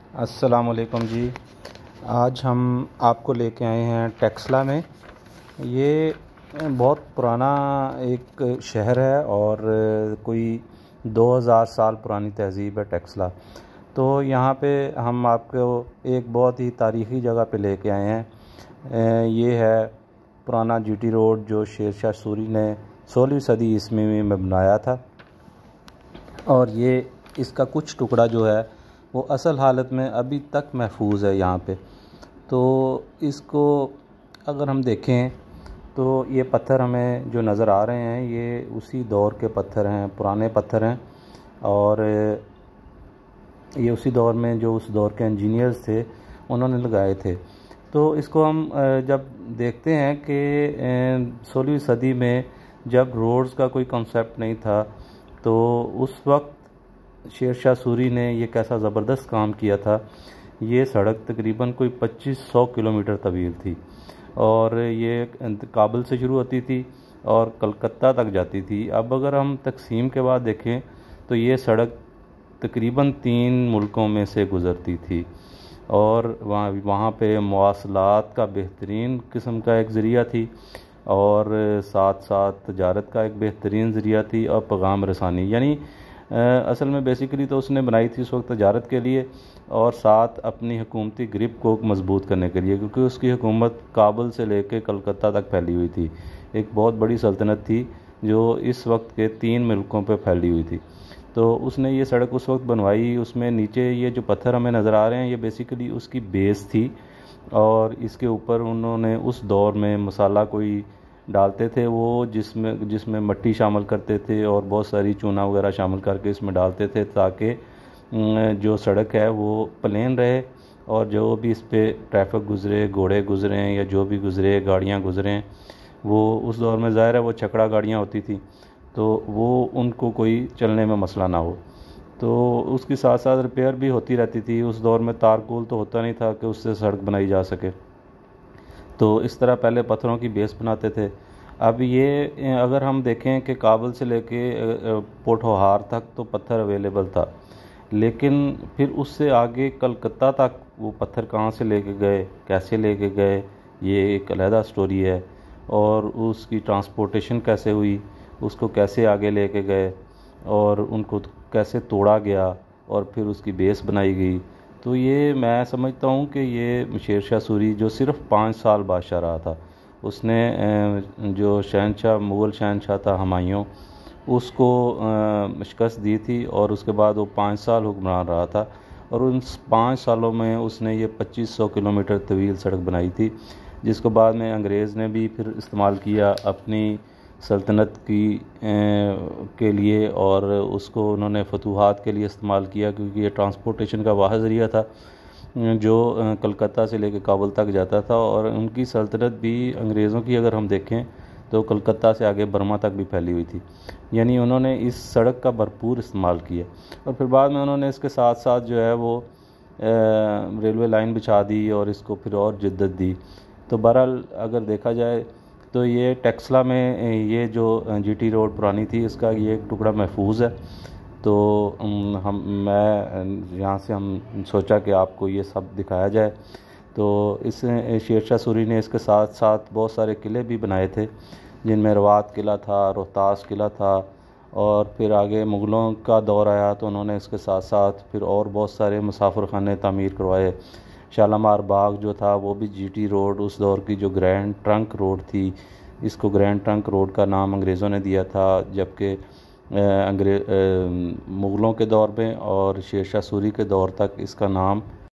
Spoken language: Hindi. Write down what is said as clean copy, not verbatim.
अस्सलामुअलैकुम जी। आज हम आपको लेके आए हैं टेक्सला में। ये बहुत पुराना एक शहर है और कोई 2000 साल पुरानी तहज़ीब है टेक्सला। तो यहाँ पे हम आपको एक बहुत ही तारीख़ी जगह पे लेके आए हैं। ये है पुराना जीटी रोड जो शेर शाह सूरी ने 16वीं सदी ईस्वी में बनाया था, और ये इसका कुछ टुकड़ा जो है वो असल हालत में अभी तक महफूज है यहाँ पे। तो इसको अगर हम देखें तो ये पत्थर हमें जो नज़र आ रहे हैं ये उसी दौर के पत्थर हैं, पुराने पत्थर हैं, और ये उसी दौर में जो उस दौर के इंजीनियर्स थे उन्होंने लगाए थे। तो इसको हम जब देखते हैं कि 16वीं सदी में जब रोड्स का कोई कॉन्सेप्ट नहीं था, तो उस वक्त शेर शाह सूरी ने ये कैसा ज़बरदस्त काम किया था। ये सड़क तकरीबन कोई 2500 किलोमीटर तवील थी, और ये काबुल से शुरू होती थी और कलकत्ता तक जाती थी। अब अगर हम तकसीम के बाद देखें तो ये सड़क तकरीबन 3 मुल्कों में से गुज़रती थी, और वहाँ पे मवासलात का बेहतरीन किस्म का एक ज़रिया थी, और साथ साथ तजारत का एक बेहतरीन ज़रिया थी, और पैगाम रसानी। यानी असल में बेसिकली तो उसने बनाई थी उस वक्त तजारत के लिए, और साथ अपनी हुकूमती ग्रिप को मजबूत करने के लिए, क्योंकि उसकी हुकूमत काबुल से लेकर कलकत्ता तक फैली हुई थी। एक बहुत बड़ी सल्तनत थी जो इस वक्त के 3 मुल्कों पर फैली हुई थी। तो उसने ये सड़क उस वक्त बनवाई। उसमें नीचे ये जो पत्थर हमें नज़र आ रहे हैं ये बेसिकली उसकी बेस थी, और इसके ऊपर उन्होंने उस दौर में मसाला कोई डालते थे वो जिसमें मिट्टी शामिल करते थे और बहुत सारी चूना वगैरह शामिल करके इसमें डालते थे, ताकि जो सड़क है वो प्लेन रहे, और जो भी इस पर ट्रैफिक गुज़रे, घोड़े गुज़रें या जो भी गुज़रे, गाड़ियाँ गुज़रें, वो उस दौर में ज़ाहिर है वो छकड़ा गाड़ियाँ होती थी, तो वो उनको कोई चलने में मसला ना हो। तो उसके साथ साथ रिपेयर भी होती रहती थी। उस दौर में तारकोल तो होता नहीं था कि उससे सड़क बनाई जा सके, तो इस तरह पहले पत्थरों की बेस बनाते थे। अब ये अगर हम देखें कि काबुल से लेके पोठोहार तक तो पत्थर अवेलेबल था, लेकिन फिर उससे आगे कलकत्ता तक वो पत्थर कहाँ से लेके गए, कैसे लेके गए, ये एक अलहदा स्टोरी है। और उसकी ट्रांसपोर्टेशन कैसे हुई, उसको कैसे आगे लेके गए, और उनको कैसे तोड़ा गया और फिर उसकी बेस बनाई गई। तो ये मैं समझता हूँ कि ये शेर शाह सूरी जो सिर्फ़ 5 साल बादशाह रहा था, उसने जो शहनशाह मुग़ल शहनशाह था हुमायूं, उसको शिकस्त दी थी, और उसके बाद वो 5 साल हुक्मरान रहा था, और उन 5 सालों में उसने ये 2500 किलोमीटर तवील सड़क बनाई थी, जिसको बाद में अंग्रेज़ ने भी फिर इस्तेमाल किया अपनी सल्तनत के लिए, और उसको उन्होंने फतूहात के लिए इस्तेमाल किया, क्योंकि ये ट्रांसपोर्टेशन का वाहिद ज़रिया था जो कलकत्ता से लेकर काबुल तक जाता था। और उनकी सल्तनत भी अंग्रेज़ों की अगर हम देखें तो कलकत्ता से आगे बर्मा तक भी फैली हुई थी। यानी उन्होंने इस सड़क का भरपूर इस्तेमाल किया, और फिर बाद में उन्होंने इसके साथ साथ जो है वो रेलवे लाइन बिछा दी और इसको फिर और जिद्दत दी। तो बहरहाल अगर देखा जाए तो ये टेक्सला में ये जो जीटी रोड पुरानी थी इसका ये एक टुकड़ा महफूज है। तो मैं यहाँ से हम सोचा कि आपको ये सब दिखाया जाए। तो इस शेर शाह सूरी ने इसके साथ साथ बहुत सारे किले भी बनाए थे, जिनमें रवात किला था, रोहतास किला था, और फिर आगे मुग़लों का दौर आया तो उन्होंने इसके साथ साथ फिर और बहुत सारे मुसाफिर खाने तामीर करवाए। शालामार बाग जो था वो भी जीटी रोड, उस दौर की जो ग्रैंड ट्रंक रोड थी, इसको ग्रैंड ट्रंक रोड का नाम अंग्रेज़ों ने दिया था, जबकि मुग़लों के दौर में और शेर शाह सूरी के दौर तक इसका नाम